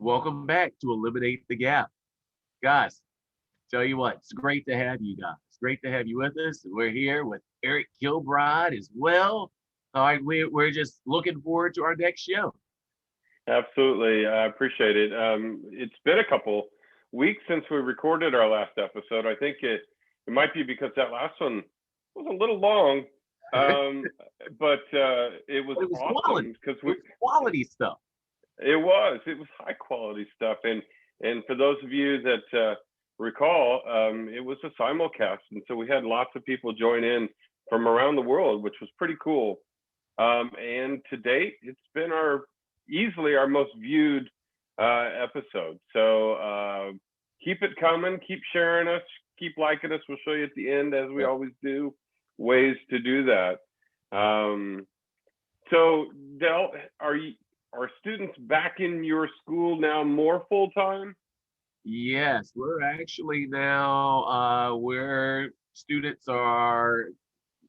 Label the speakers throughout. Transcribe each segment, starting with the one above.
Speaker 1: Welcome back to Eliminate the Gap. Guys, tell you what, it's great to have you guys. It's great to have you with us. And we're here with Eric Kilbride as well. All right, we're just looking forward to our next show.
Speaker 2: Absolutely. I appreciate it. It's been a couple weeks since we recorded our last episode. I think it might be because that last one was a little long, but it was
Speaker 1: It was
Speaker 2: awesome because
Speaker 1: quality stuff.
Speaker 2: it was high quality stuff. And for those of you that recall, it was a simulcast. And so we had lots of people join in from around the world, which was pretty cool. And to date, it's been easily our most viewed episode. So keep it coming, keep sharing us, keep liking us. We'll show you at the end, as we always do, ways to do that. So Del, are students back in your school now more full time?
Speaker 1: Yes, we're actually now where students are.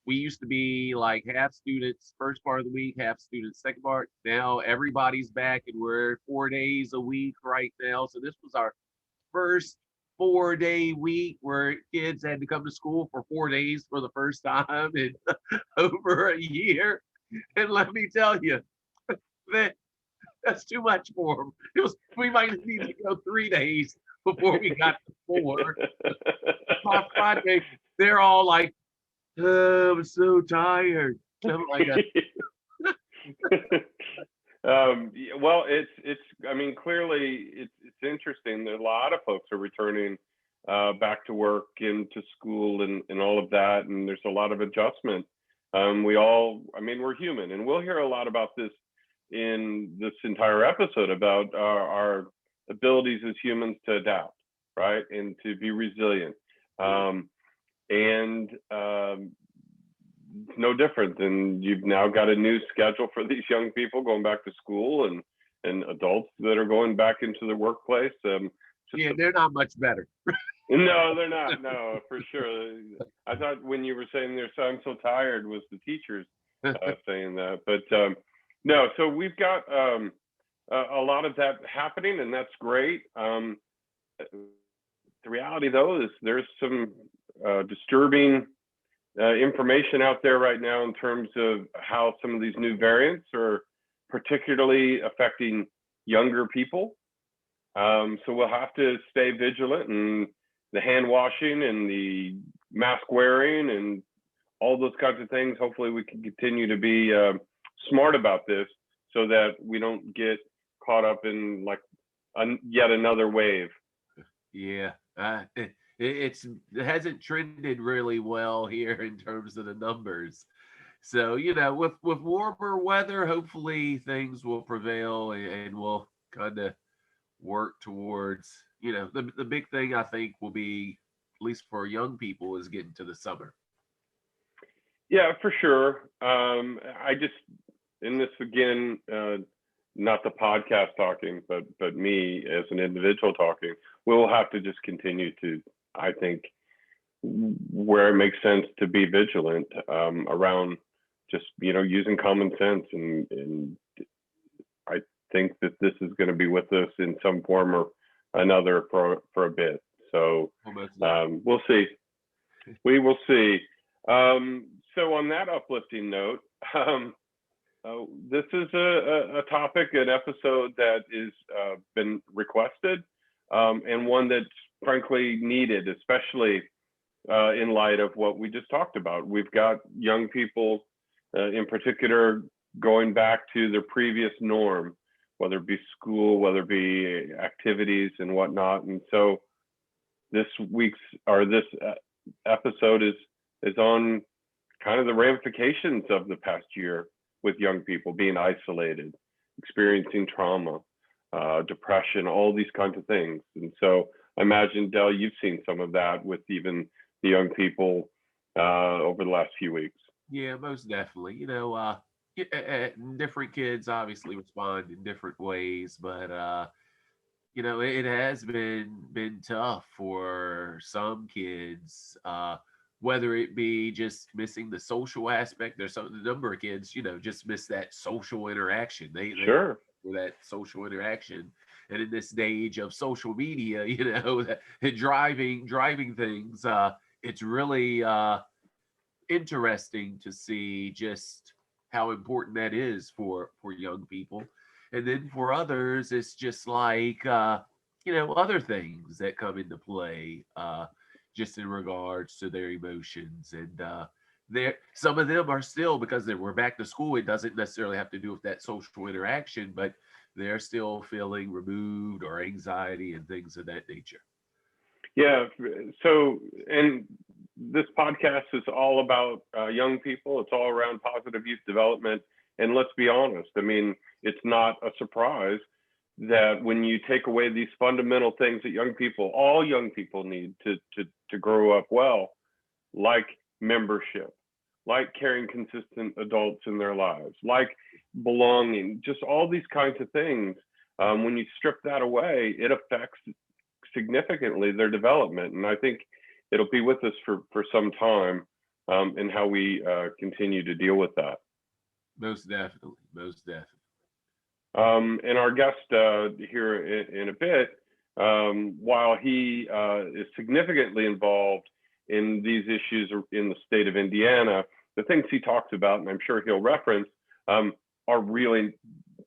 Speaker 1: We used to be like half students first part of the week, half students second part. Now everybody's back and we're 4 days a week right now. So this was our first 4 day week where kids had to come to school for 4 days for the first time in over a year. And let me tell you, that that's too much for them. We might need to go 3 days before we got to four. By Friday, they're all like, "Oh, I'm so tired." I'm like,
Speaker 2: Well, it's. I mean, clearly, it's interesting that a lot of folks are returning back to work and to school and all of that, and there's a lot of adjustment. I mean, we're human, and we'll hear a lot about this in this entire episode about our abilities as humans to adapt, right, and to be resilient. And it's no different than you've now got a new schedule for these young people going back to school and adults that are going back into the workplace.
Speaker 1: yeah, they're not much better.
Speaker 2: No, they're not. No, for sure. I thought when you were saying this, I'm so tired, was the teachers saying that. But no, so we've got a lot of that happening, and that's great. The reality, though, is there's some disturbing information out there right now in terms of how some of these new variants are particularly affecting younger people. So we'll have to stay vigilant, and the hand washing and the mask wearing and all those kinds of things. Hopefully we can continue to be smart about this so that we don't get caught up in like yet another wave.
Speaker 1: Yeah, it hasn't trended really well here in terms of the numbers. So with warmer weather, hopefully things will prevail and we'll kind of work towards the big thing I think will be, at least for young people, is getting to the summer.
Speaker 2: Yeah, for sure. I just, in this again, not the podcast talking, but me as an individual talking, we will have to just continue to, I think, where it makes sense to be vigilant around just using common sense, and I think that this is going to be with us in some form or another for a bit. So we'll see. We will see. So on that uplifting note, this is a topic, an episode that is been requested, and one that's frankly needed, especially in light of what we just talked about. We've got young people in particular going back to their previous norm, whether it be school, whether it be activities and whatnot. And so this episode is on kind of the ramifications of the past year with young people being isolated, experiencing trauma, depression, all these kinds of things. And so I imagine, Del, you've seen some of that with even the young people over the last few weeks.
Speaker 1: Yeah, most definitely. Different kids obviously respond in different ways, but it has been tough for some kids, whether it be just missing the social aspect. There's a number of kids, just miss that social interaction. They
Speaker 2: Sure.
Speaker 1: for that social interaction, And in this age of social media, driving things, it's really interesting to see just how important that is for young people. And then for others, it's just like other things that come into play, just in regards to their emotions. And there, some of them are still, because we're back to school, it doesn't necessarily have to do with that social interaction, but they're still feeling removed or anxiety and things of that nature.
Speaker 2: Yeah. So, and this podcast is all about young people. It's all around positive youth development. And let's be honest, I mean, it's not a surprise that when you take away these fundamental things that all young people need to grow up well, like membership, like carrying consistent adults in their lives, like belonging, just all these kinds of things. When you strip that away, it affects significantly their development. And I think it'll be with us for some time in how we continue to deal with that.
Speaker 1: Most definitely. Most definitely.
Speaker 2: And our guest here in a bit, while he is significantly involved in these issues in the state of Indiana, the things he talks about, and I'm sure he'll reference, are really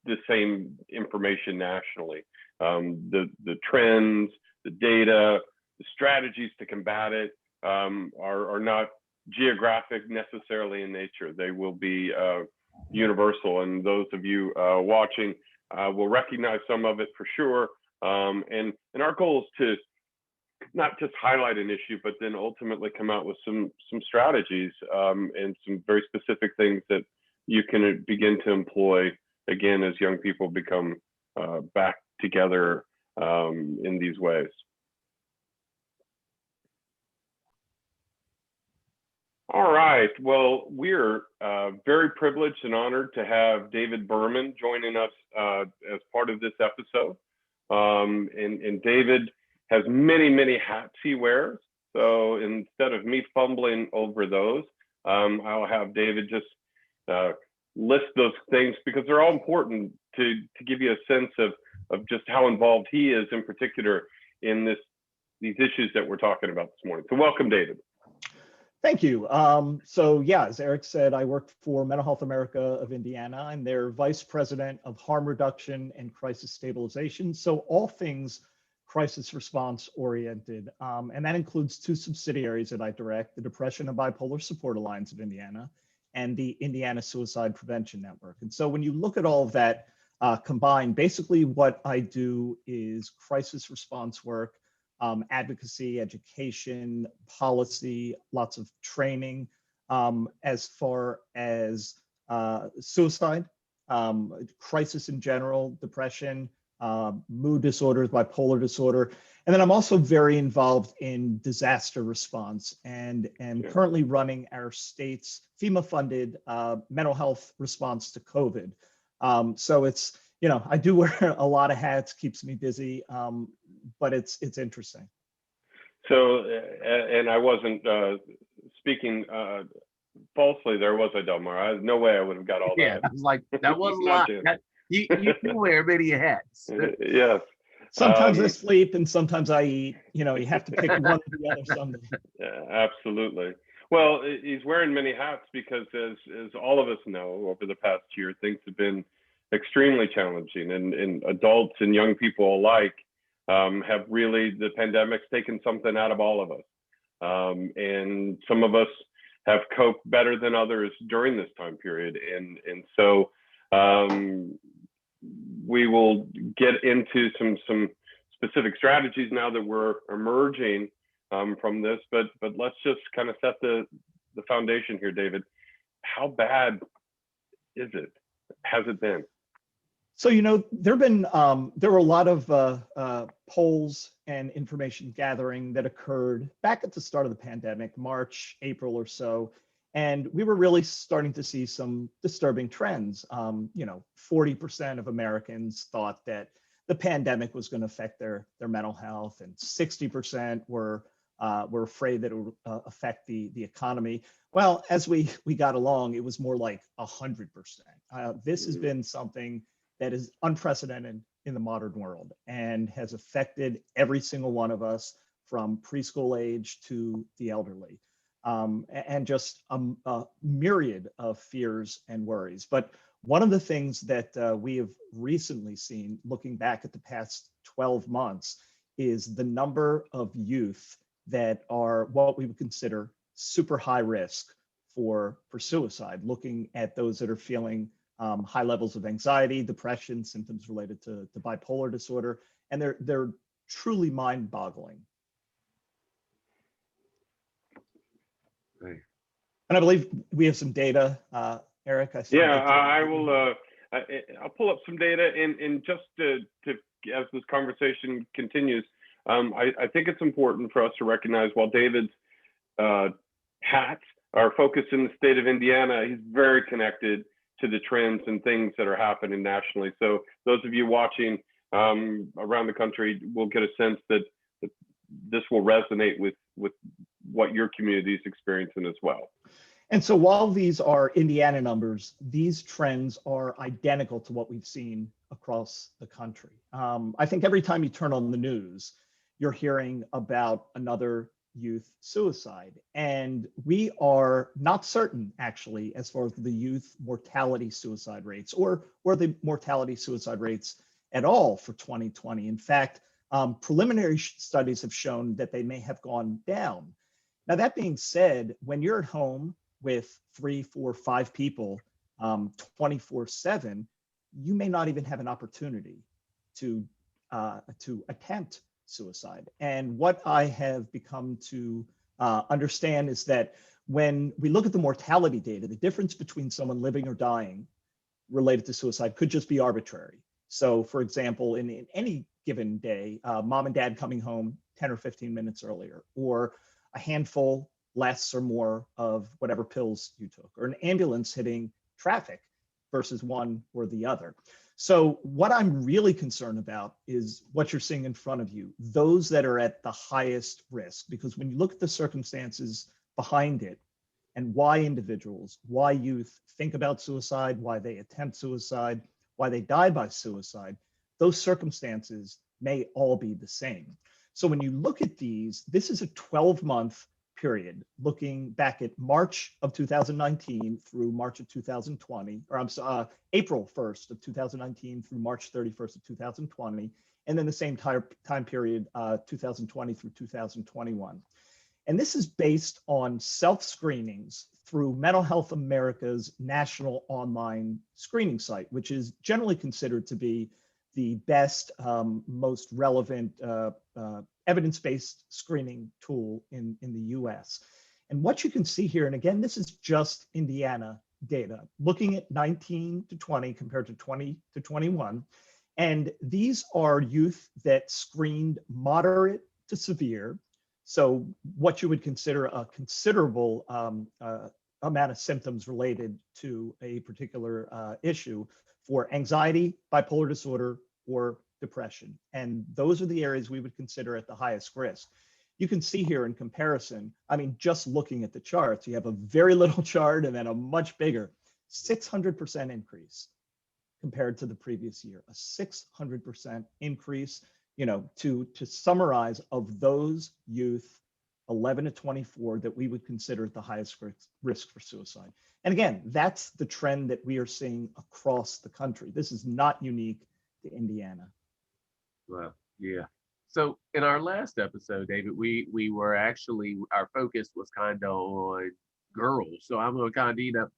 Speaker 2: the same information nationally. The trends, the data, the strategies to combat it are not geographic necessarily in nature. They will be universal, and those of you watching will recognize some of it for sure. And our goal is to not just highlight an issue, but then ultimately come out with some strategies and some very specific things that you can begin to employ again as young people become back together in these ways. All right. Well, we're very privileged and honored to have David Berman joining us as part of this episode. And David has many, many hats he wears. So instead of me fumbling over those, I'll have David just list those things because they're all important to give you a sense of just how involved he is in particular in these issues that we're talking about this morning. So welcome, David.
Speaker 3: Thank you. So yeah, as Eric said, I work for Mental Health America of Indiana. I'm their vice president of harm reduction and crisis stabilization. So all things crisis response oriented. And that includes two subsidiaries that I direct, the Depression and Bipolar Support Alliance of Indiana and the Indiana Suicide Prevention Network. And so when you look at all of that combined, basically what I do is crisis response work, advocacy, education, policy, lots of training as far as suicide, crisis in general, depression, mood disorders, bipolar disorder. And then I'm also very involved in disaster response and am currently running our state's FEMA-funded mental health response to COVID. So it's, I do wear a lot of hats, keeps me busy, but it's interesting.
Speaker 2: So, and I wasn't speaking falsely. There was a Delmar. No way I would have got all that.
Speaker 1: Yeah, I was like, that was a lot. You wear many hats.
Speaker 2: Yes.
Speaker 3: Sometimes I sleep and sometimes I eat. You have to pick one or the other someday.
Speaker 2: Yeah, absolutely. Well, he's wearing many hats because, as all of us know, over the past year, things have been extremely challenging, and adults and young people alike have really, the pandemic's taken something out of all of us. And some of us have coped better than others during this time period. And so we will get into some specific strategies now that we're emerging from this, but let's just kind of set the foundation here, David. How bad is it? Has it been?
Speaker 3: So, there were a lot of polls and information gathering that occurred back at the start of the pandemic, March, April or so. And we were really starting to see some disturbing trends. 40% of Americans thought that the pandemic was going to affect their mental health, and 60% were afraid that it would affect the economy. Well, as we got along, it was more like 100%. This has been something that is unprecedented in the modern world and has affected every single one of us from preschool age to the elderly, and just a myriad of fears and worries. But one of the things that we have recently seen, looking back at the past 12 months, is the number of youth that are what we would consider super high risk for suicide, looking at those that are feeling high levels of anxiety, depression, symptoms related to bipolar disorder, and they're truly mind-boggling.
Speaker 1: Right.
Speaker 3: And I believe we have some data, Eric. I saw
Speaker 2: Yeah,
Speaker 3: that,
Speaker 2: I will. I'll pull up some data, and just to as this conversation continues, I think it's important for us to recognize while David's hats are focused in the state of Indiana, he's very connected to the trends and things that are happening nationally. So those of you watching around the country will get a sense that this will resonate with what your community is experiencing as well.
Speaker 3: And so while these are Indiana numbers, these trends are identical to what we've seen across the country. I think every time you turn on the news, you're hearing about another youth suicide. And we are not certain, actually, as far as the youth mortality suicide rates or the mortality suicide rates at all for 2020. In fact, preliminary studies have shown that they may have gone down. Now, that being said, when you're at home with 3, 4, 5 people 24/7, you may not even have an opportunity to attempt suicide. And what I have become to understand is that when we look at the mortality data, the difference between someone living or dying related to suicide could just be arbitrary. So, for example, in any given day, mom and dad coming home 10 or 15 minutes earlier, or a handful less or more of whatever pills you took, or an ambulance hitting traffic versus one or the other. So what I'm really concerned about is what you're seeing in front of you, those that are at the highest risk, because when you look at the circumstances behind it and why individuals, why youth think about suicide, why they attempt suicide, why they die by suicide, those circumstances may all be the same. So when you look at these, this is a 12-month period, looking back at March of 2019 through March of 2020, or April 1st of 2019 through March 31st of 2020, and then the same time period, 2020 through 2021. And this is based on self-screenings through Mental Health America's national online screening site, which is generally considered to be the best, most relevant evidence-based screening tool in the US. And what you can see here, and again, this is just Indiana data, looking at 19 to 20 compared to 20 to 21. And these are youth that screened moderate to severe. So what you would consider a considerable amount of symptoms related to a particular issue for anxiety, bipolar disorder, or depression. And those are the areas we would consider at the highest risk. You can see here in comparison, I mean, just looking at the charts, you have a very little chart and then a much bigger 600% increase compared to the previous year, a 600% increase, you know, to summarize, of those youth 11 to 24 that we would consider at the highest risk for suicide. And again, that's the trend that we are seeing across the country. This is not unique to Indiana.
Speaker 1: Well, yeah. So in our last episode, David, we were actually, our focus was kind of on girls. So I'm going to kind of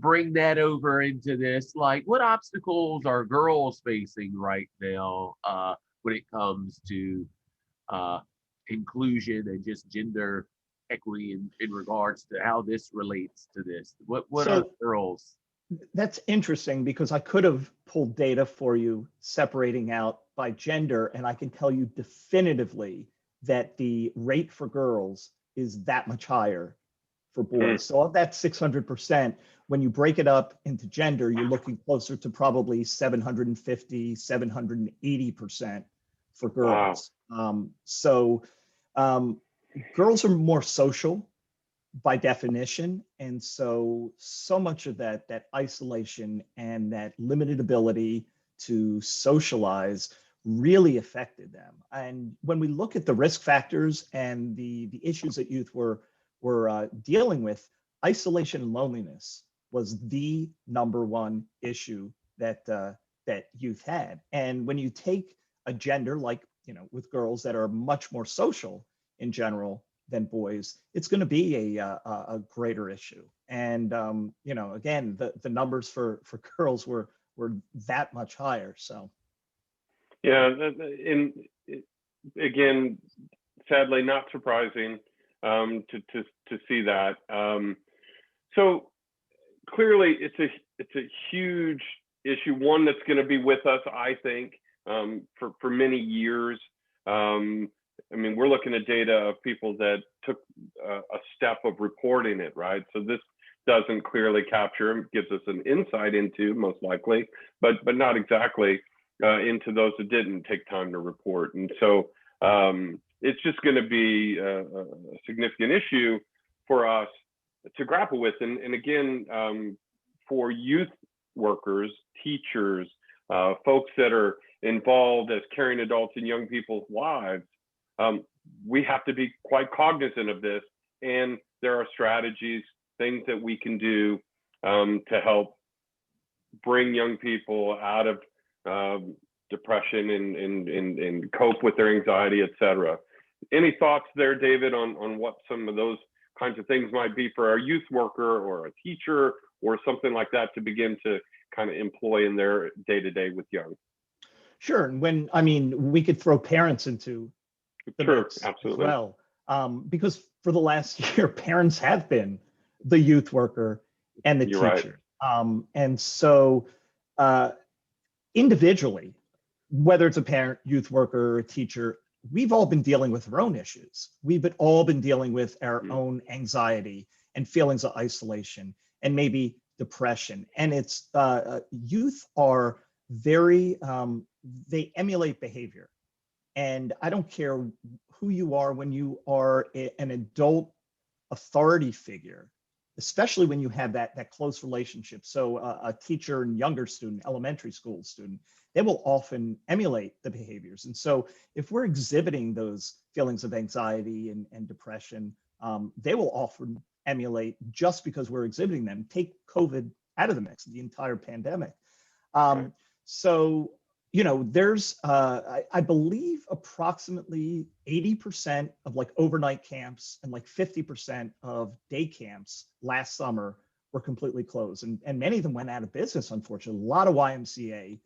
Speaker 1: bring that over into this. Like, what obstacles are girls facing right now when it comes to inclusion and just gender equity in regards to how this relates to this? What are girls?
Speaker 3: That's interesting, because I could have pulled data for you separating out by gender, and I can tell you definitively that the rate for girls is that much higher for boys. So of that 600%, when you break it up into gender, you're looking closer to probably 750, 780% for girls. Wow. Girls are more social by definition. And so much of that isolation and that limited ability to socialize really affected them. And when we look at the risk factors and the issues that youth were dealing with, isolation and loneliness was the number one issue that that youth had. And when you take a gender like, with girls that are much more social in general than boys, it's going to be a greater issue. And again, the numbers for girls were that much higher. So
Speaker 2: yeah, again, sadly, not surprising to see that. So clearly, it's a huge issue, one that's going to be with us, I think, for many years. I mean, we're looking at data of people that took a step of reporting it, right? So this doesn't clearly capture, gives us an insight into, most likely, but not exactly into those that didn't take time to report. And so it's just going to be a significant issue for us to grapple with. And again, for youth workers, teachers, folks that are involved as caring adults in young people's lives, we have to be quite cognizant of this. And there are strategies, things that we can do to help bring young people out of depression and cope with their anxiety, et cetera. Any thoughts there, David, on what some of those kinds of things might be for our youth worker or a teacher or something like that to begin to kind of employ in their day-to-day with young?
Speaker 3: sure. And we could throw parents into the
Speaker 2: Sure,
Speaker 3: mix
Speaker 2: absolutely.
Speaker 3: as well, because for the last year, parents have been the youth worker and the
Speaker 2: You're
Speaker 3: teacher. And so individually, whether it's a parent, youth worker, or a teacher, we've all been dealing with our own issues. We've all been dealing with our own anxiety and feelings of isolation and maybe depression. And it's youth are very, they emulate behavior. And I don't care who you are when you are an adult authority figure, especially when you have that close relationship. So a teacher and younger student, elementary school student, they will often emulate the behaviors. And so if we're exhibiting those feelings of anxiety and depression, they will often emulate just because we're exhibiting them. Take COVID out of the mix, the entire pandemic.
Speaker 2: Right.
Speaker 3: So, there's, I believe approximately 80% of like overnight camps and like 50% of day camps last summer were completely closed. And many of them went out of business, unfortunately. A lot of YMCA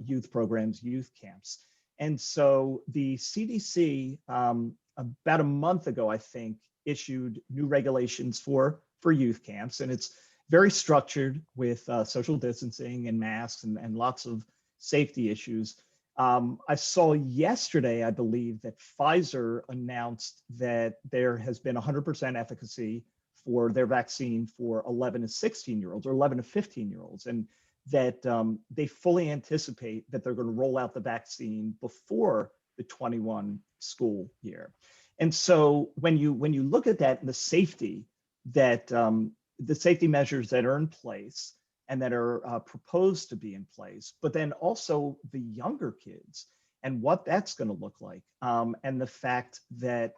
Speaker 3: youth programs, youth camps. And so the CDC, about a month ago, I think, issued new regulations for youth camps. And it's very structured with social distancing and masks and lots of safety issues. I saw yesterday, I believe, that Pfizer announced that there has been 100% efficacy for their vaccine for 11 to 16-year-olds or 11 to 15-year-olds, and that they fully anticipate that they're going to roll out the vaccine before the 21 school year. And so when you look at that and the safety that the safety measures that are in place and that are proposed to be in place, but then also the younger kids and what that's going to look like. And the fact that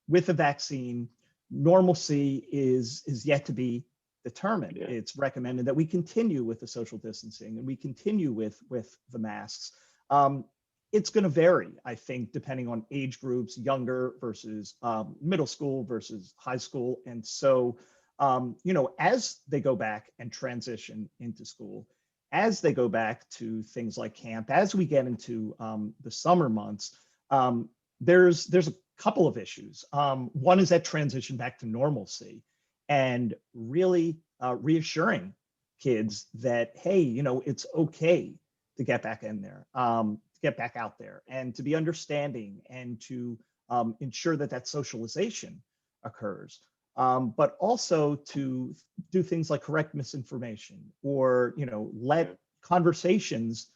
Speaker 3: with the vaccine, normalcy is yet to be determined. Yeah. It's recommended that we continue with the social distancing and we continue with the masks. It's going to vary, I think, depending on age groups, younger versus middle school versus high school. And so as they go back and transition into school, as they go back to things like camp, as we get into the summer months, there's a couple of issues. One is that transition back to normalcy and really reassuring kids that, hey, it's okay to get back in there, to get back out there and to be understanding and to ensure that socialization occurs. But also to do things like correct misinformation or, let conversations,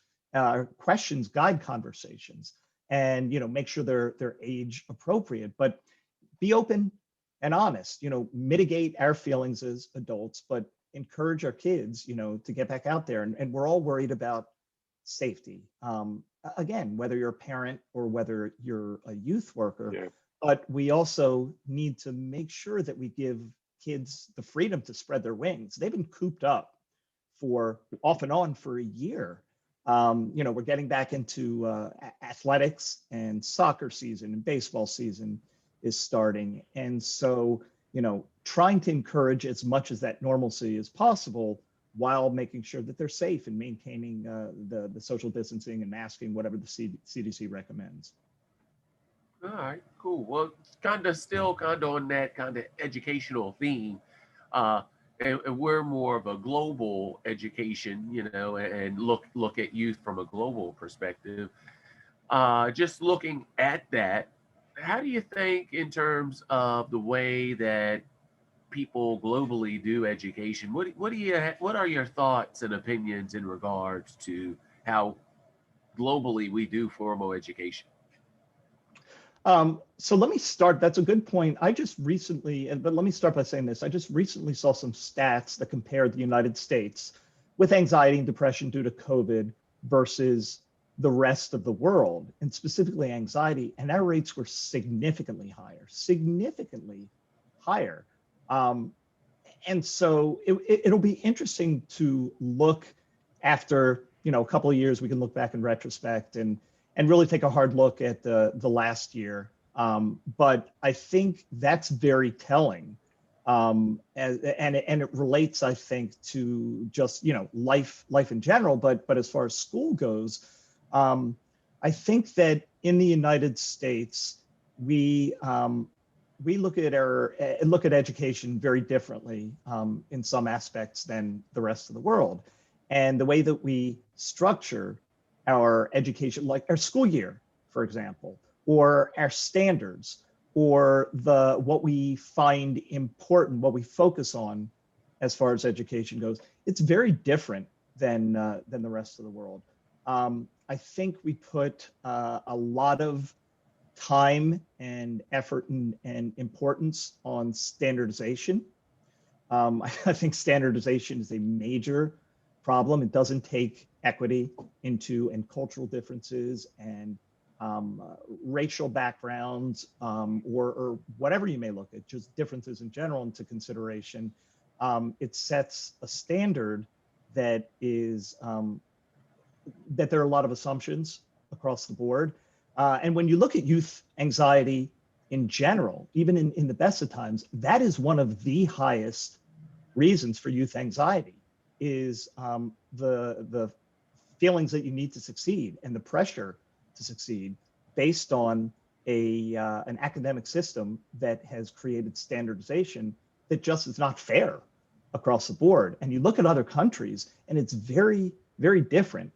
Speaker 3: questions guide conversations and, make sure they're age appropriate, but be open and honest, mitigate our feelings as adults, but encourage our kids, to get back out there. And we're all worried about safety. Again, whether you're a parent or whether you're a youth worker,
Speaker 2: Yeah.
Speaker 3: but we also need to make sure that we give kids the freedom to spread their wings. They've been cooped up for off and on for a year. We're getting back into athletics, and soccer season and baseball season is starting. And so, trying to encourage as much as that normalcy as possible while making sure that they're safe and maintaining the social distancing and masking, whatever the CDC recommends.
Speaker 1: All right, cool. Well, still on that kind of educational theme. Uh, and we're more of a global education, and look at youth from a global perspective. Just looking at that, how do you think in terms of the way that people globally do education? What are your thoughts and opinions in regards to how globally we do formal education?
Speaker 3: So let me start. That's a good point. I just recently, but let me start by saying this. I just recently saw some stats that compared the United States with anxiety and depression due to COVID versus the rest of the world, and specifically anxiety. And our rates were significantly higher, significantly higher. Um, and so it'll be interesting to look after, a couple of years. We can look back in retrospect and really take a hard look at the last year. But I think that's very telling. And it relates, I think, to just, life in general, but as far as school goes, I think that in the United States, we look at education very differently in some aspects than the rest of the world. And the way that we structure our education, like our school year, for example, or our standards, or what we find important, what we focus on as far as education goes, it's very different than the rest of the world. I think we put a lot of time and effort and importance on standardization. I think standardization is a major problem. It doesn't take equity and cultural differences and racial backgrounds, or whatever you may look at, just differences in general into consideration. It sets a standard that is that there are a lot of assumptions across the board. And when you look at youth anxiety in general, even in the best of times, that is one of the highest reasons for youth anxiety, is the feelings that you need to succeed and the pressure to succeed based on an academic system that has created standardization that just is not fair across the board. And you look at other countries, and it's very, very different.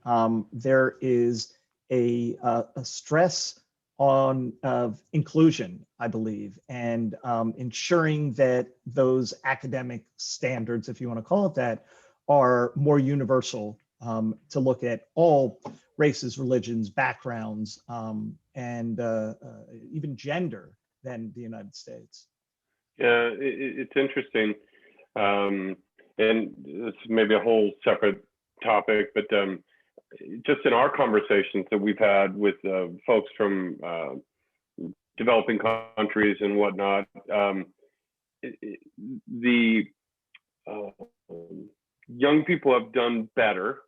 Speaker 3: There is a stress on inclusion, I believe, and ensuring that those academic standards, if you want to call it that, are more universal, to look at all races, religions, backgrounds, and even gender than the United States.
Speaker 2: Yeah, it's interesting. And it's maybe a whole separate topic, but just in our conversations that we've had with folks from developing countries and whatnot, the young people have done better,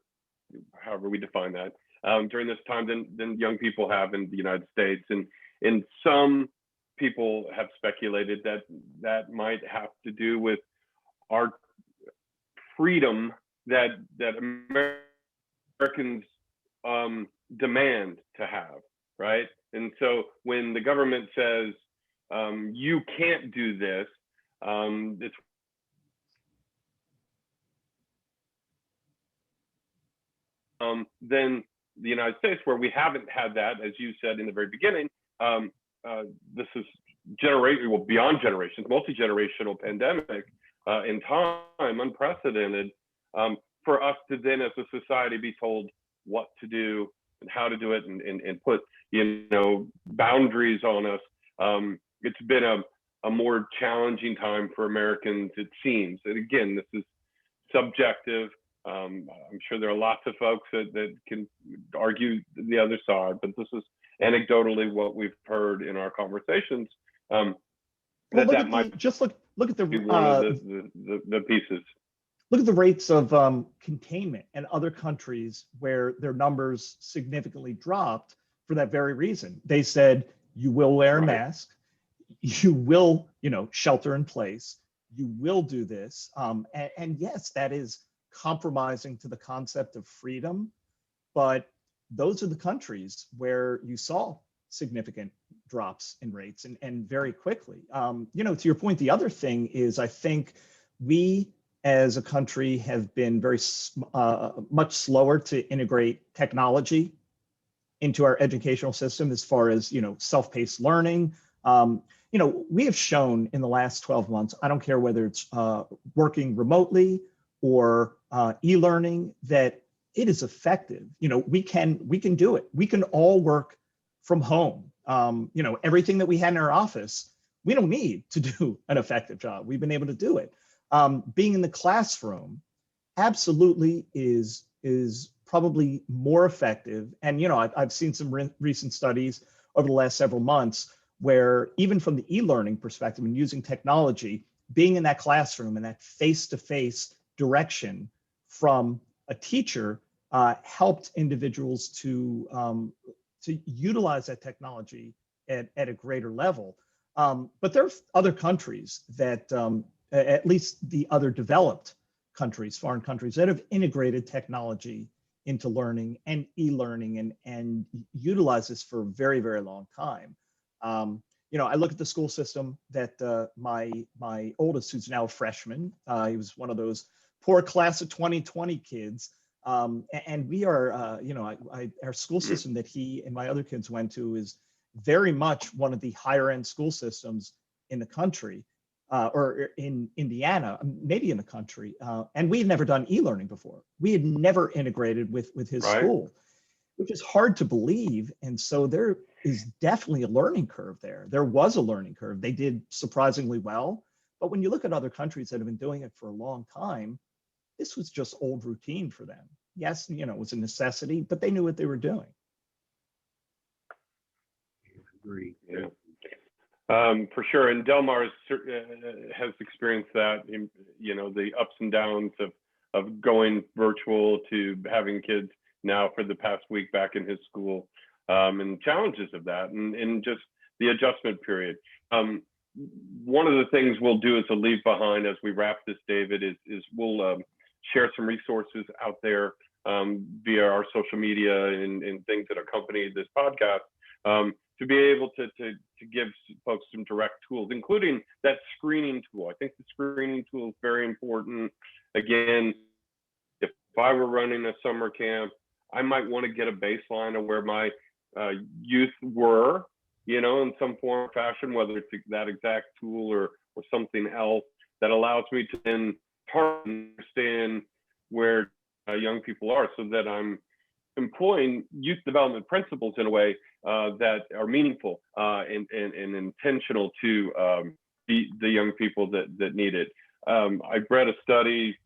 Speaker 2: however we define that, during this time than young people have in the United States. And some people have speculated that might have to do with our freedom that Americans demand to have, right? And so when the government says you can't do this, it's then the United States, where we haven't had that, as you said in the very beginning, this is beyond generations, multi-generational pandemic in time, unprecedented, for us to then as a society be told what to do and how to do it, and put boundaries on us. It's been a more challenging time for Americans, it seems. And again, this is subjective. I'm sure there are lots of folks that can argue the other side, but this is anecdotally what we've heard in our conversations.
Speaker 3: Well,
Speaker 2: That might
Speaker 3: look at
Speaker 2: be one of the pieces.
Speaker 3: look at the rates of containment in other countries where their numbers significantly dropped for that very reason. They said, you will wear a mask, you will, shelter in place, you will do this. And yes, that is compromising to the concept of freedom, but those are the countries where you saw significant drops in rates and very quickly. To your point, the other thing is, I think we as a country have been very much slower to integrate technology into our educational system as far as, self-paced learning. We have shown in the last 12 months, I don't care whether it's working remotely or e-learning, that it is effective. We can do it. We can all work from home. Everything that we had in our office, we don't need to do an effective job. We've been able to do it. Being in the classroom absolutely is probably more effective. And, I've seen some recent studies over the last several months where even from the e-learning perspective and using technology, being in that classroom and that face-to-face direction from a teacher helped individuals to utilize that technology at a greater level. But there are other countries that, at least the other developed countries, foreign countries, that have integrated technology into learning and e-learning and utilize this for a very, very long time. I look at the school system that my oldest, who's now a freshman, he was one of those poor class of 2020 kids. And we are, our school system that he and my other kids went to is very much one of the higher end school systems in the country, or in Indiana, maybe in the country. And we had never done e-learning before. We had never integrated with his school, which is hard to believe. And so there is definitely a learning curve there. There was a learning curve. They did surprisingly well. But when you look at other countries that have been doing it for a long time, this was just old routine for them. Yes, it was a necessity, but they knew what they were doing.
Speaker 1: Agree.
Speaker 2: Yeah. For sure. And Delmar has experienced that, the ups and downs of going virtual to having kids now for the past week back in his school, and challenges of that and just the adjustment period. One of the things we'll do as a leave behind as we wrap this, David, is we'll share some resources out there via our social media and things that accompany this podcast, to be able to give folks some direct tools, including that screening tool. I think the screening tool is very important. Again, if I were running a summer camp, I might want to get a baseline of where my youth were, in some form or fashion, whether it's that exact tool or something else that allows me to then understand where young people are, so that I'm employing youth development principles in a way that are meaningful and intentional to the young people that need it. I read a study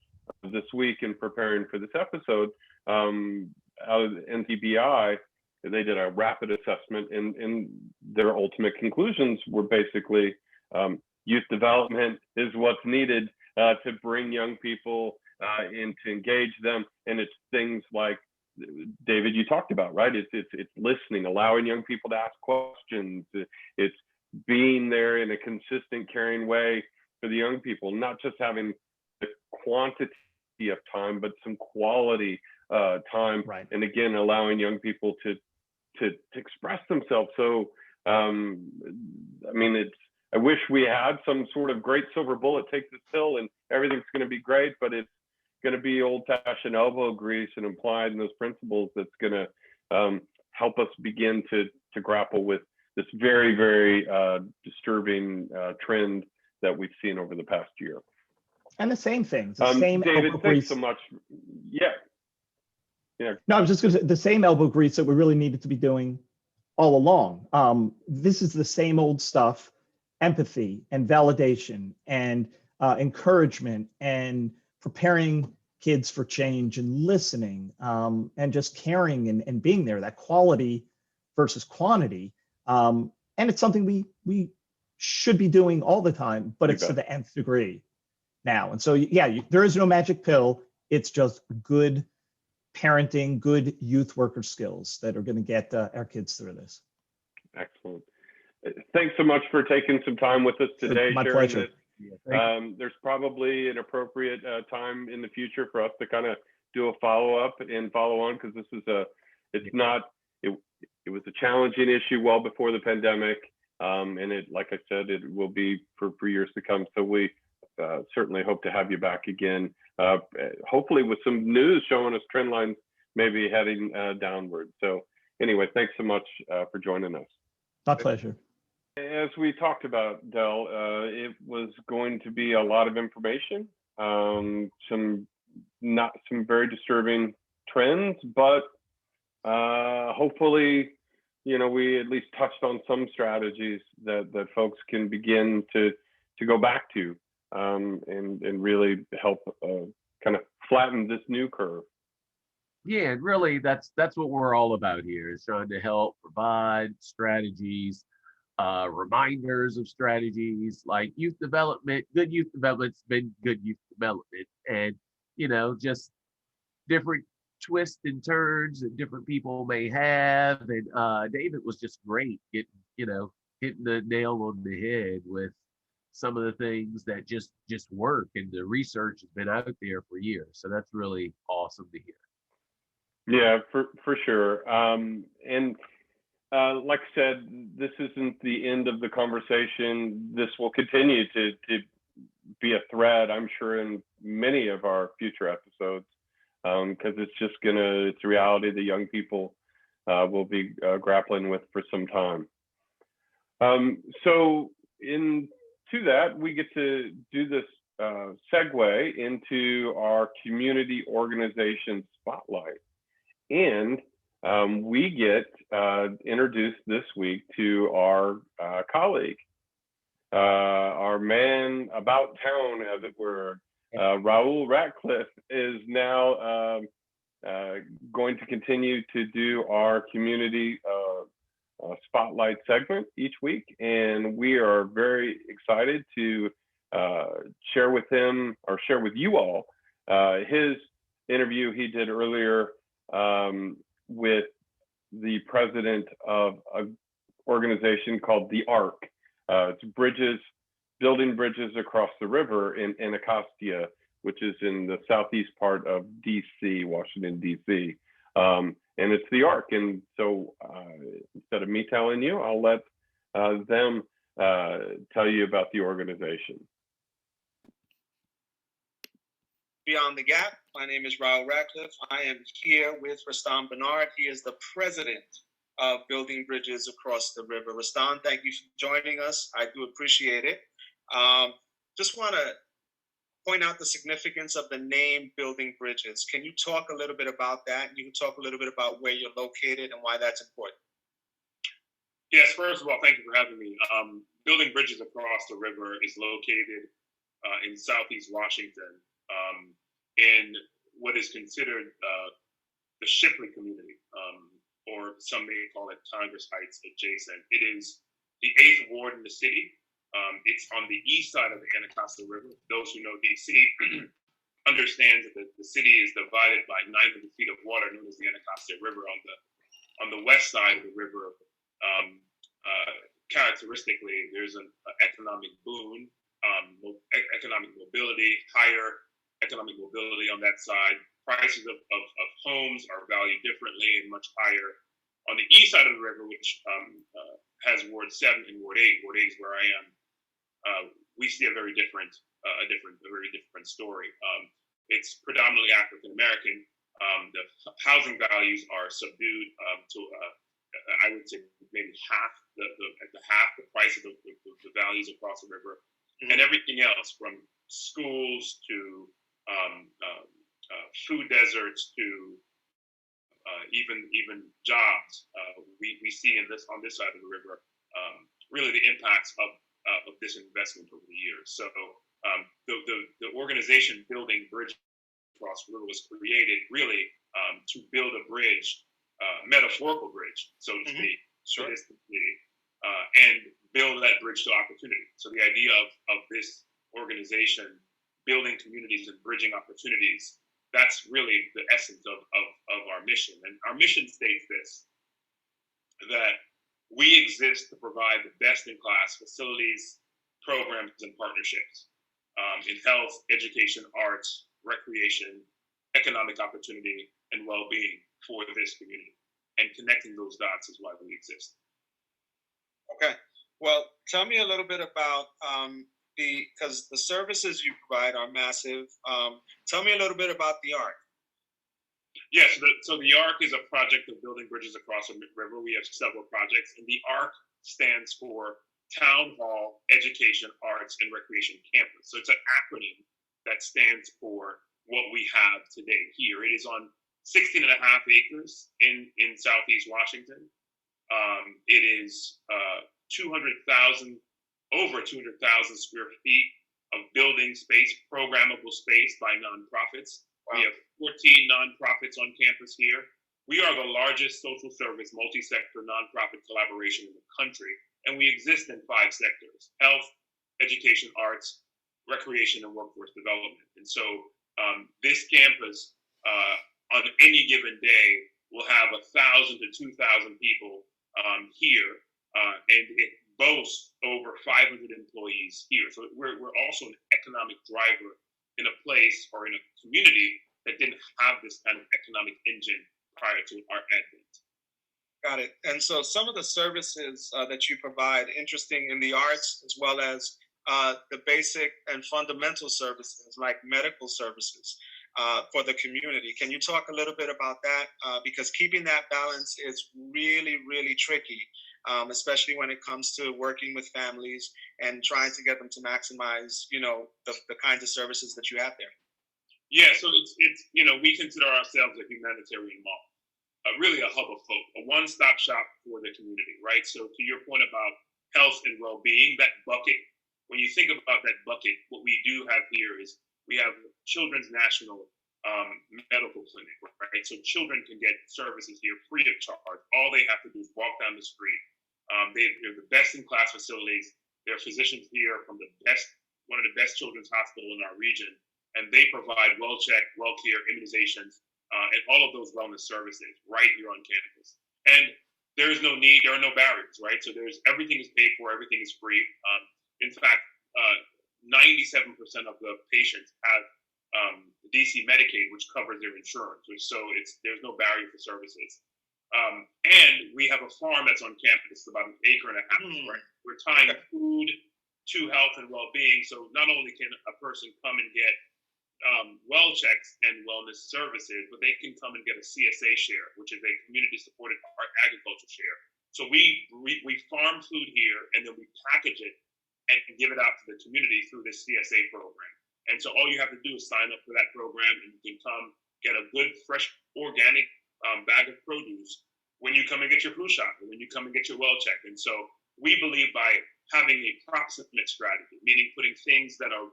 Speaker 2: this week in preparing for this episode out of NCBI. They did a rapid assessment, and their ultimate conclusions were basically youth development is what's needed to bring young people and to engage them. And it's things like, David, you talked about, right? It's listening, allowing young people to ask questions. It's being there in a consistent, caring way for the young people, not just having the quantity of time, but some quality time.
Speaker 3: Right.
Speaker 2: And again, allowing young people to express themselves. So, I wish we had some sort of great silver bullet, take this pill and everything's going to be great, but it's going to be old-fashioned elbow grease and implied in those principles that's going to help us begin to grapple with this very, very disturbing trend that we've seen over the past year.
Speaker 3: And the same things, the same
Speaker 2: David,
Speaker 3: elbow
Speaker 2: thanks
Speaker 3: grease.
Speaker 2: so much. Yeah.
Speaker 3: No, I was just going to say the same elbow grease that we really needed to be doing all along. This is the same old stuff: empathy and validation and encouragement and preparing kids for change and listening, and just caring and being there, that quality versus quantity. And it's something we should be doing all the time, but
Speaker 2: You
Speaker 3: it's to
Speaker 2: bet.
Speaker 3: the nth degree now. And so, yeah, there is no magic pill. It's just good parenting, good youth worker skills that are going to get our kids through this.
Speaker 2: Excellent. Thanks so much for taking some time with us today,
Speaker 3: My
Speaker 2: sharing
Speaker 3: pleasure.
Speaker 2: this.
Speaker 1: Yeah, thank you.
Speaker 2: There's probably an appropriate time in the future for us to kind of do a follow-up and follow on, because this is it was a challenging issue well before the pandemic, and it, like I said, it will be for years to come. So we certainly hope to have you back again, hopefully with some news showing us trend lines maybe heading downward. So anyway, thanks so much for joining us.
Speaker 3: My pleasure.
Speaker 2: As we talked about, Del, it was going to be a lot of information, some very disturbing trends, but hopefully, we at least touched on some strategies that folks can begin to go back to, and really help kind of flatten this new curve.
Speaker 1: Yeah, and really that's what we're all about here, is trying to help provide strategies, reminders of strategies, like youth development. Good youth development's been good youth development, and just different twists and turns that different people may have. And David was just great hitting the nail on the head with some of the things that just work, and the research has been out there for years. So that's really awesome to hear.
Speaker 2: Yeah, for sure. And like I said, this isn't the end of the conversation. This will continue to be a thread, I'm sure, in many of our future episodes, because it's a reality that young people will be grappling with for some time. So into that, we get to do this segue into our community organization spotlight. And we get introduced this week to our colleague, our man about town, as it were. Raul Ratcliffe is now going to continue to do our community spotlight segment each week. And we are very excited to share with you all his interview he did earlier with the president of an organization called the ARC. It's building bridges across the river in Anacostia, which is in the southeast part of DC, Washington, DC. And it's the ARC. And so instead of me telling you, I'll let them tell you about the organization.
Speaker 4: Beyond the Gap. My name is Raul Ratcliffe. I am here with Rastan Bernard. He is the president of Building Bridges Across the River. Rastan, thank you for joining us. I do appreciate it. Just want to point out the significance of the name Building Bridges. Can you talk a little bit about that? You can talk a little bit about where you're located and why that's important.
Speaker 5: Yes, first of all, thank you for having me. Building Bridges Across the River is located in Southeast Washington, in what is considered the Shipley community, or some may call it Congress Heights adjacent. It is the 8th ward in the city. It's on the east side of the Anacostia River. Those who know DC understand that the city is divided by 900 feet of water known as the Anacostia River. On the west side of the river, characteristically, there's an economic boom, economic mobility, higher economic mobility on that side. Prices of homes are valued differently and much higher. On the east side of the river, which has Ward 7 and Ward 8, Ward 8 is where I am, we see a very different story. It's predominantly African American. The housing values are subdued to I would say maybe half the price of the values across the river, and everything else from schools to food deserts to even jobs. We see on this side of the river really the impacts of this investment over the years. So the organization Building Bridges Across the River was created really to build a bridge, metaphorical bridge, so to speak, for this community, and build that bridge to opportunity. So the idea of this organization building communities and bridging opportunities, that's really the essence of our mission. And our mission states this, that we exist to provide the best-in-class facilities, programs, and partnerships in health, education, arts, recreation, economic opportunity, and well-being for this community. And connecting those dots is why we exist.
Speaker 4: Okay. Well, tell me a little bit about because the services you provide are massive. Tell me a little bit about the ARC.
Speaker 5: Yes, so the ARC is a project of building bridges across the river. We have several projects, and the ARC stands for Town Hall Education, Arts, and Recreation Campus. So it's an acronym that stands for what we have today here. It is on 16 and a half acres in Southeast Washington. It is 200,000, over 200,000 square feet of building space, programmable space by nonprofits. Wow. We have 14 nonprofits on campus here. We are the largest social service multi-sector nonprofit collaboration in the country, and we exist in 5 sectors: health, education, arts, recreation, and workforce development. And so this campus on any given day will have 1,000 to 2,000 people here, and it boasts over 500 employees here. So we're also an economic driver in a place or in a community that didn't have this kind of economic engine prior to our advent.
Speaker 4: Got it. And so some of the services that you provide, interesting in the arts, as well as the basic and fundamental services like medical services for the community. Can you talk a little bit about that? Because keeping that balance is really, really tricky, especially when it comes to working with families and trying to get them to maximize, the kinds of services that you have there.
Speaker 5: Yeah, so it's we consider ourselves a humanitarian mall, really a hub of hope, a one-stop shop for the community, right? So to your point about health and well-being, that bucket, when you think about that bucket, what we do have here is we have Children's National Medical Clinic, right? So children can get services here free of charge. All they have to do is walk down the street. They're the best-in-class facilities. There are physicians here from one of the best children's hospitals in our region, and they provide well-checked, well-care immunizations, and all of those wellness services right here on campus. And there is no need, there are no barriers, right? So everything is paid for, everything is free. In fact, 97% of the patients have DC Medicaid, which covers their insurance. So there's no barrier for services. And we have a farm that's on campus, about 1.5 acres, right? We're tying food to health and well-being. So not only can a person come and get well checks and wellness services, but they can come and get a CSA share, which is a community-supported agriculture share. So we farm food here, and then we package it and give it out to the community through this CSA program. And so all you have to do is sign up for that program, and you can come get a good, fresh, organic bag of produce when you come and get your flu shot, or when you come and get your well check. And so we believe by having a proximate strategy, meaning putting things that are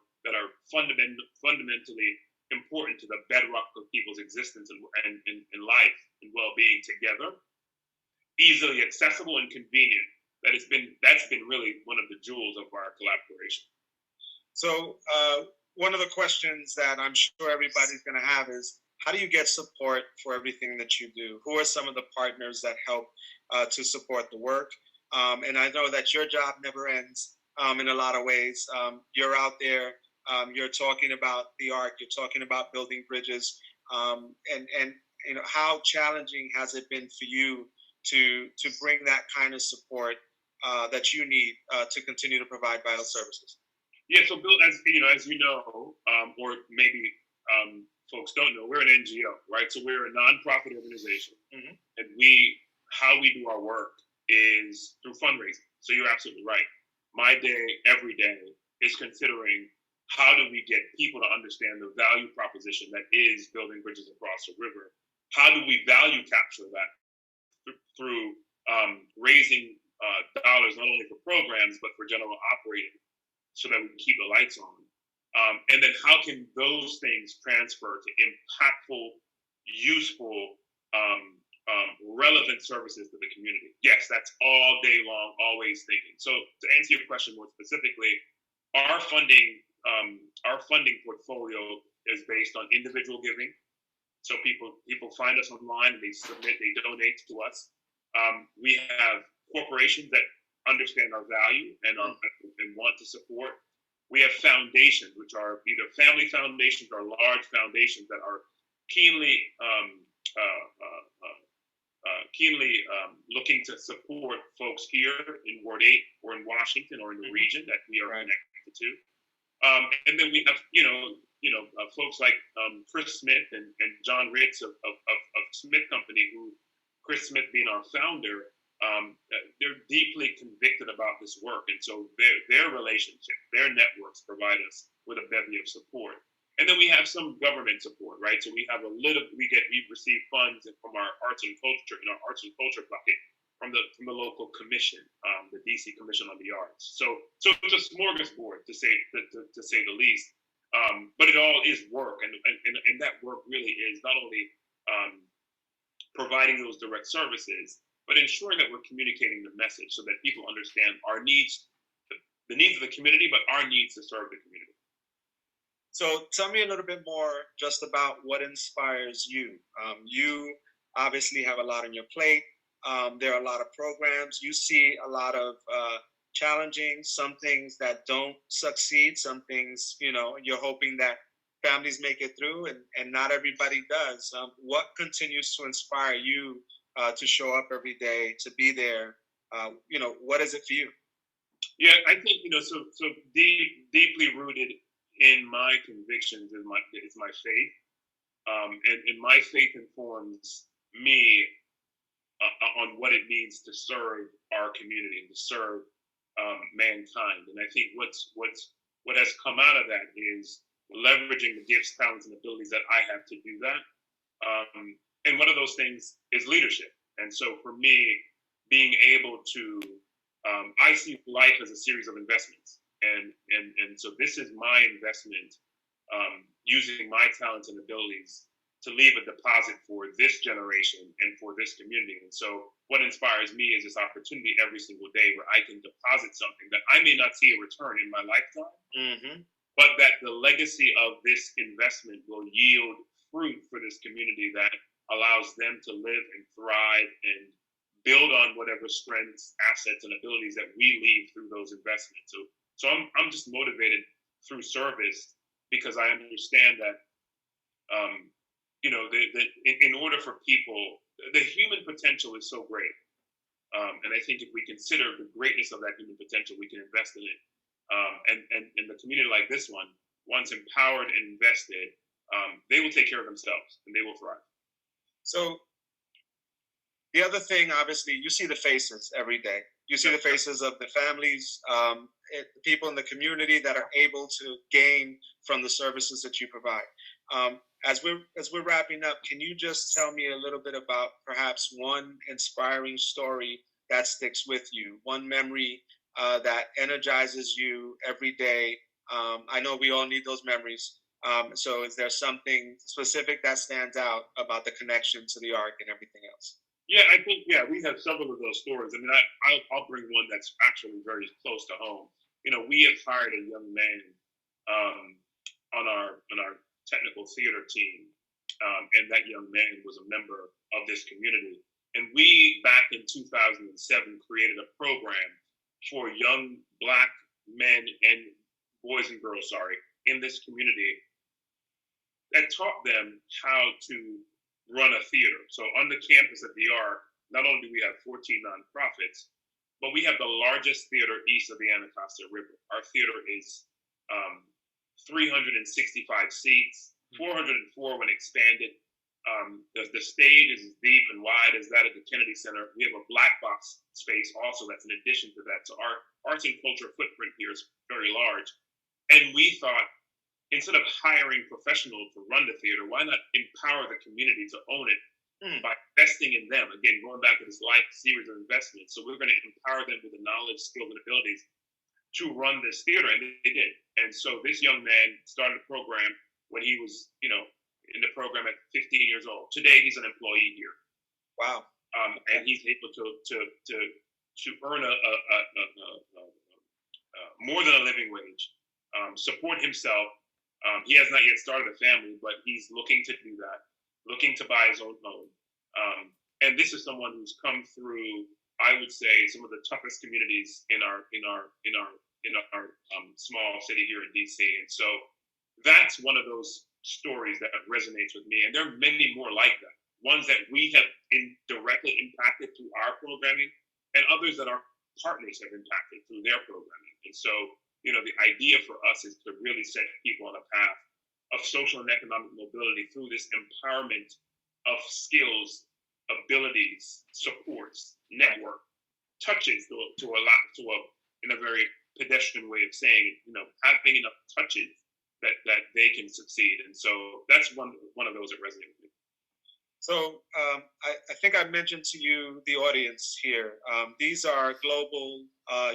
Speaker 5: fundamentally important to the bedrock of people's existence and life and well-being together, easily accessible and convenient. That's been really one of the jewels of our collaboration.
Speaker 4: So one of the questions that I'm sure everybody's going to have is, how do you get support for everything that you do? Who are some of the partners that help to support the work? And I know that your job never ends in a lot of ways. You're out there, you're talking about the ARC, you're talking about building bridges, and how challenging has it been for you to bring that kind of support that you need to continue to provide vital services?
Speaker 5: Yeah, so Bill, as you know, or maybe folks don't know, we're an NGO, right? So we're a nonprofit organization, and how we do our work is through fundraising. So you're absolutely right. My day, every day, is considering how do we get people to understand the value proposition that is building bridges across the river? How do we value capture that through raising dollars not only for programs but for general operating, so that we can keep the lights on? And then how can those things transfer to impactful, useful, relevant services to the community? Yes, that's all day long, always thinking. So to answer your question more specifically, our funding portfolio is based on individual giving. So people find us online and they submit, they donate to us. We have corporations that understand our value and want to support. We have foundations, which are either family foundations or large foundations that are keenly looking to support folks here in Ward 8 or in Washington or in the region that we are connected to. And then we have, folks like Chris Smith and John Ritz of Smith Company, who Chris Smith being our founder, they're deeply convicted about this work. And so their relationship, their networks provide us with a bevy of support. And then we have some government support, right? So we receive funds from our arts and culture, in our arts and culture bucket, from the local commission, the DC Commission on the Arts. So it's a smorgasbord, to say the least. But it all is work, and that work really is not only providing those direct services, but ensuring that we're communicating the message so that people understand our needs, the needs of the community, but our needs to serve the community.
Speaker 4: So tell me a little bit more just about what inspires you. You obviously have a lot on your plate. There are a lot of programs. You see a lot of challenging, some things that don't succeed, some things, you're hoping that families make it through, and not everybody does. What continues to inspire you to show up every day, to be there? What is it for you?
Speaker 5: Yeah, I think, so deeply rooted in my convictions is my faith. And my faith informs me on what it means to serve our community and to serve mankind. And I think what has come out of that is leveraging the gifts, talents, and abilities that I have to do that. And one of those things is leadership. And so for me, being able to, I see life as a series of investments. And so this is my investment, using my talents and abilities to leave a deposit for this generation and for this community. And so what inspires me is this opportunity every single day where I can deposit something that I may not see a return in my lifetime, but that the legacy of this investment will yield fruit for this community that allows them to live and thrive and build on whatever strengths, assets, and abilities that we leave through those investments. So I'm just motivated through service because I understand that, in order for people, the human potential is so great. And I think if we consider the greatness of that human potential, we can invest in it. And the community like this one, once empowered and invested, they will take care of themselves and they will thrive.
Speaker 4: So the other thing, obviously, you see the faces every day. You see the faces of the families, the people in the community that are able to gain from the services that you provide. As we're wrapping up, can you just tell me a little bit about perhaps one inspiring story that sticks with you, one memory that energizes you every day? I know we all need those memories. So is there something specific that stands out about the connection to the art and everything else?
Speaker 5: Yeah, I think, we have several of those stories. I mean, I'll bring one that's actually very close to home. We have hired a young man on our technical theater team, and that young man was a member of this community. And we, back in 2007, created a program for young Black men and boys and girls, in this community that taught them how to run a theater. So on the campus at the Arc, not only do we have 14 nonprofits, but we have the largest theater east of the Anacostia River. Our theater is 365 seats, 404 when expanded. The stage is as deep and wide as that at the Kennedy Center. We have a black box space also that's in addition to that. So our arts and culture footprint here is very large. And we thought, instead of hiring professionals to run the theater, why not empower the community to own it by investing in them? Again, going back to this life series of investments. So we're going to empower them with the knowledge, skills, and abilities to run this theater, and they did. And so this young man started a program when he was, in the program at 15 years old. Today, he's an employee here.
Speaker 4: Wow.
Speaker 5: And he's able to earn more than a living wage, support himself. He has not yet started a family, but he's looking to do that, looking to buy his own home. And this is someone who's come through, I would say, some of the toughest communities in our small city here in DC. And so that's one of those stories that resonates with me. And there are many more like that, ones that we have directly impacted through our programming, and others that our partners have impacted through their programming. And so, the idea for us is to really set people on a path of social and economic mobility through this empowerment of skills, abilities, supports, network, touches in a very pedestrian way of saying, having enough touches that they can succeed. And so that's one of those that resonate with me.
Speaker 4: So I think I mentioned to you, the audience here, these are global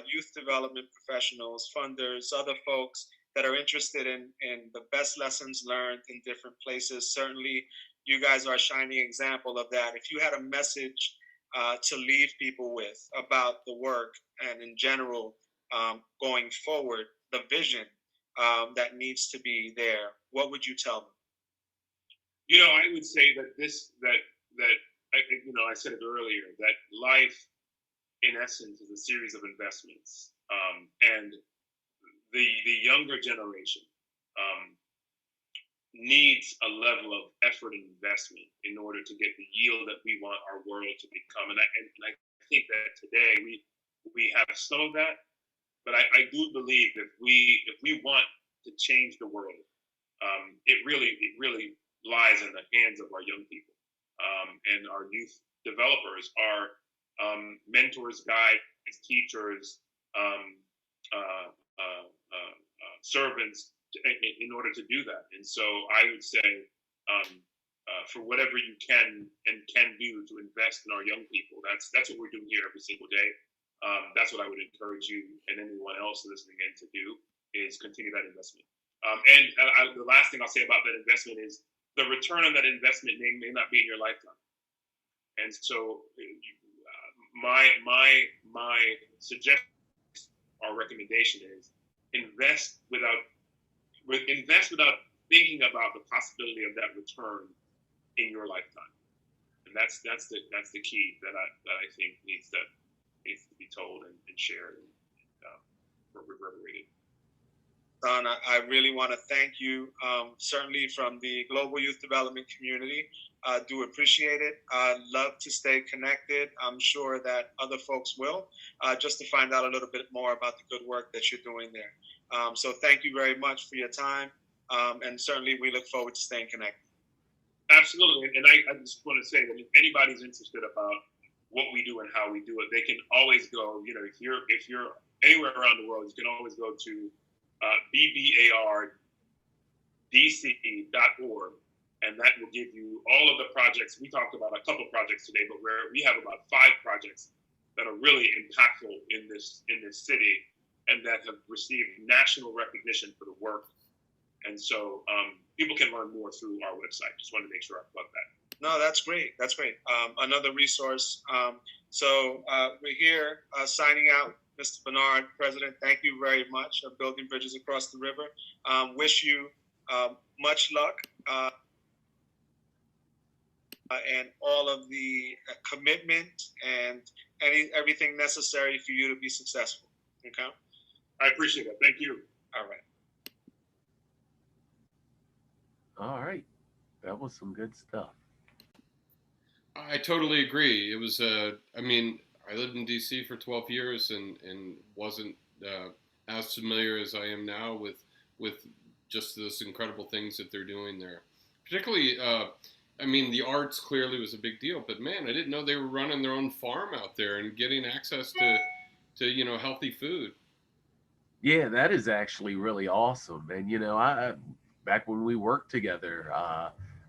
Speaker 4: youth development professionals, funders, other folks that are interested in the best lessons learned in different places. Certainly, you guys are a shining example of that. If you had a message to leave people with about the work and in general going forward, the vision that needs to be there, what would you tell them?
Speaker 5: I would say that I said it earlier, that life, in essence, is a series of investments, and the younger generation needs a level of effort and investment in order to get the yield that we want our world to become. And I think that today we have some of that, but I do believe if we want to change the world, it really lies in the hands of our young people, and our youth developers are mentors, guides, teachers, servants in order to do that. And so I would say, for whatever you can do to invest in our young people, that's what we're doing here every single day. That's what I would encourage you and anyone else listening in to do, is continue that investment. And the last thing I'll say about that investment is the return on that investment may not be in your lifetime. And so my suggestion or recommendation is invest without thinking about the possibility of that return in your lifetime. And that's the key that I think needs to be told and shared and reverberated.
Speaker 4: Don, I really want to thank you, certainly from the global youth development community. I do appreciate it. I'd love to stay connected. I'm sure that other folks will, just to find out a little bit more about the good work that you're doing there. So thank you very much for your time. And certainly we look forward to staying connected.
Speaker 5: Absolutely. And I just want to say that if anybody's interested about what we do and how we do it, they can always go, if you're anywhere around the world, you can always go to bbardc.org, and that will give you all of the projects. We talked about a couple projects today, but we have about 5 projects that are really impactful in this city and that have received national recognition for the work. And so people can learn more through our website. Just wanted to make sure I plugged that.
Speaker 4: No, that's great. That's great. Another resource. So we're here signing out. Mr. Bernard, President, thank you very much of Building Bridges Across the River. Wish you much luck and all of the commitment and everything necessary for you to be successful. Okay?
Speaker 5: I appreciate it. Thank you.
Speaker 4: All right.
Speaker 1: All right. That was some good stuff.
Speaker 6: I totally agree. It was, I lived in DC for 12 years and wasn't as familiar as I am now with just those incredible things that they're doing there. Particularly, the arts clearly was a big deal, but man, I didn't know they were running their own farm out there and getting access to healthy food.
Speaker 1: Yeah, that is actually really awesome. And I back when we worked together,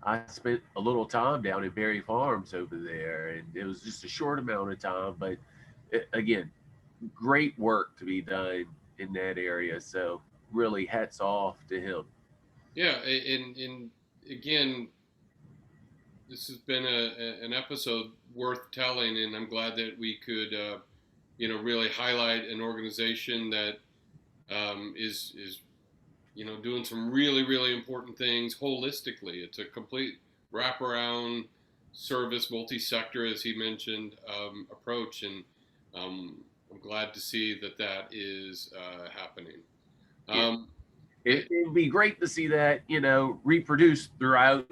Speaker 1: I spent a little time down at Berry Farms over there, and it was just a short amount of time, but again, great work to be done in that area. So really hats off to him.
Speaker 6: Yeah, and again, this has been an episode worth telling, and I'm glad that we could, really highlight an organization that is doing some really, really important things holistically. It's a complete wraparound service, multi-sector, as he mentioned, approach, and I'm glad to see that is happening.
Speaker 1: It'd be great to see that, reproduced throughout,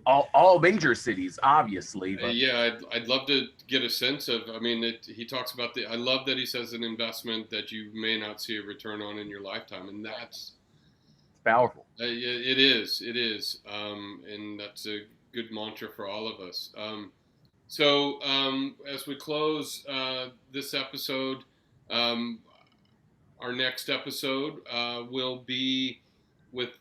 Speaker 1: all major cities, obviously. But
Speaker 6: yeah, I'd love to get a sense of. I mean, he talks about I love that he says an investment that you may not see a return on in your lifetime, and that's
Speaker 1: powerful.
Speaker 6: It is, and that's a good mantra for all of us. So as we close this episode, our next episode will be with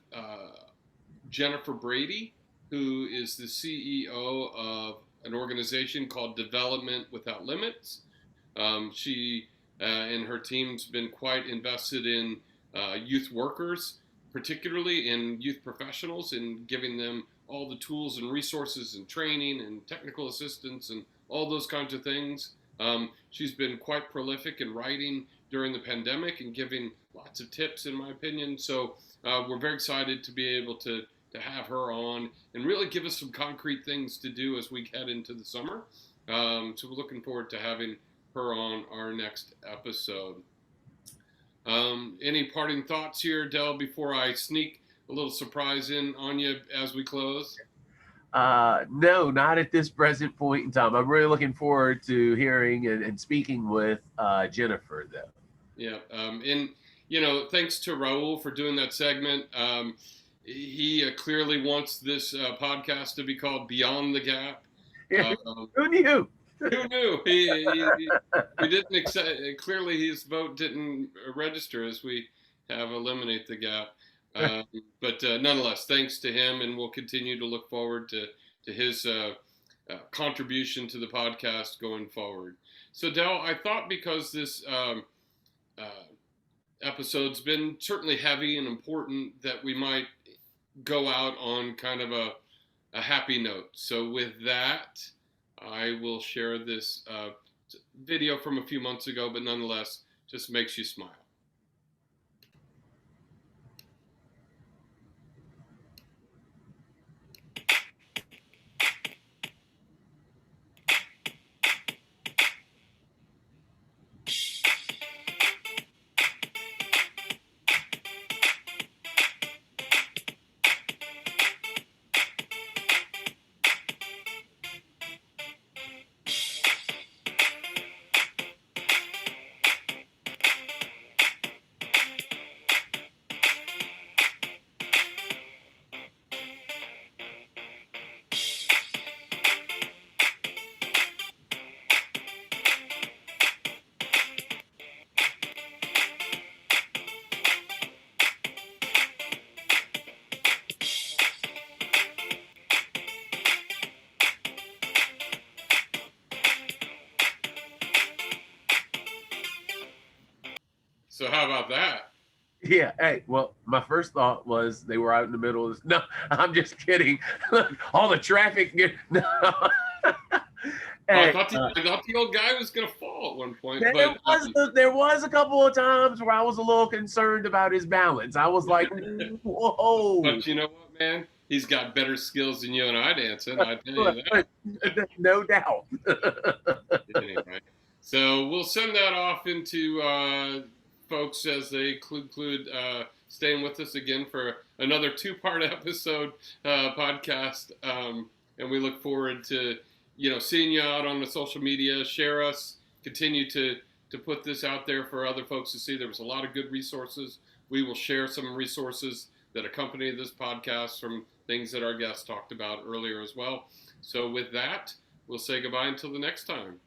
Speaker 6: Jennifer Brady, who is the CEO of an organization called Development Without Limits. She and her team's been quite invested in youth workers, particularly in youth professionals, and giving them all the tools and resources and training and technical assistance and all those kinds of things. She's been quite prolific in writing during the pandemic and giving lots of tips, in my opinion. So we're very excited to be able to have her on and really give us some concrete things to do as we head into the summer. So we're looking forward to having her on our next episode. Any parting thoughts here, Del, before I sneak a little surprise in on you as we close?
Speaker 1: No, not at this present point in time. I'm really looking forward to hearing and speaking with Jennifer, though.
Speaker 6: Yeah, and thanks to Raul for doing that segment. He clearly wants this podcast to be called Beyond the Gap.
Speaker 1: Who knew?
Speaker 6: Who knew? He didn't accept. Clearly, his vote didn't register as we have Eliminate the Gap. But nonetheless, thanks to him, and we'll continue to look forward to his contribution to the podcast going forward. So, Del, I thought because this episode's been certainly heavy and important, that we might go out on kind of a happy note. So with that, I will share this video from a few months ago, but nonetheless, just makes you smile. So how about that?
Speaker 1: Yeah. Hey, well, my first thought was they were out in the middle of this. No, I'm just kidding. All the traffic. No.
Speaker 6: I thought the old guy was going to fall at one point.
Speaker 1: There was a couple of times where I was a little concerned about his balance. I was like, whoa.
Speaker 6: But you know what, man? He's got better skills than you and I dancing. I tell you that.
Speaker 1: No doubt.
Speaker 6: Anyway, so we'll send that off into folks as they conclude staying with us again for another two-part episode podcast. And we look forward to seeing you out on the social media. Share us. Continue to put this out there for other folks to see. There was a lot of good resources. We will share some resources that accompany this podcast from things that our guests talked about earlier as well. So with that, we'll say goodbye until the next time.